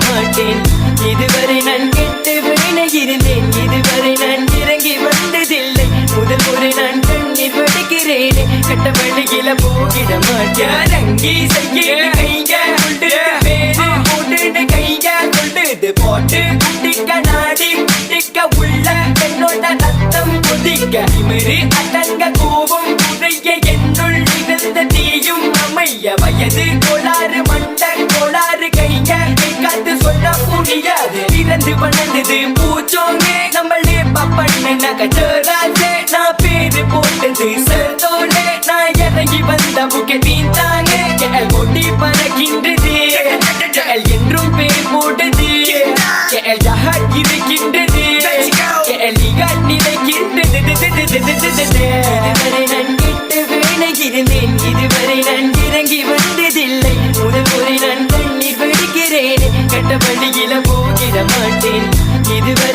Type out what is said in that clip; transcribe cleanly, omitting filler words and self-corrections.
மாட்டேன். இதுவரை நான் கெட்டு வீணை இருந்தேன், இதுவரை நான் இறங்கி வந்ததில்லை. முதல் முறை நான் கண்ணீர் வடிக்கிறேன், கட்ட வழியில போகிட மாட்டேன். ரங்கி செய்ய கைய கொண்டு பேரு போட்டு கைய கொண்டு போட்டு குட்டிக்க நாடி குட்டிக்க உள்ள என்னோட ரத்தம் கொதிக்க இமிரு அடங்க கோபம் குறைய என்னுள் இருந்த தீயும் அமைய வயது கோளாறு மண்ட கோளாறு கைய காத்து சொல்ல முடியாது. இறந்து வளர்ந்தது பூச்சோங்க நம்மளே பப்பண்ண நகச்சராசே. நான் பேரு போட்டது சத்தோனே, நான் இறங்கி வந்த புகை தீந்தாங்க. எல் கொட்டி பறக்கின்றது, எல் என்றும் பேர் போட்டது, எல் ஜஹர் இருக்கின்றது, எல் நிகழ் நிலைக்கின்றது. இதுவரை நான் கெட்டு வீணை இருந்தேன், இதுவரை நான் இறங்கி வந்ததில்லை. முதல் முறை நான் கண்ணீர் வடிக்கிறேன், கட்ட வழியில போகிட மாட்டேன். இதுவரை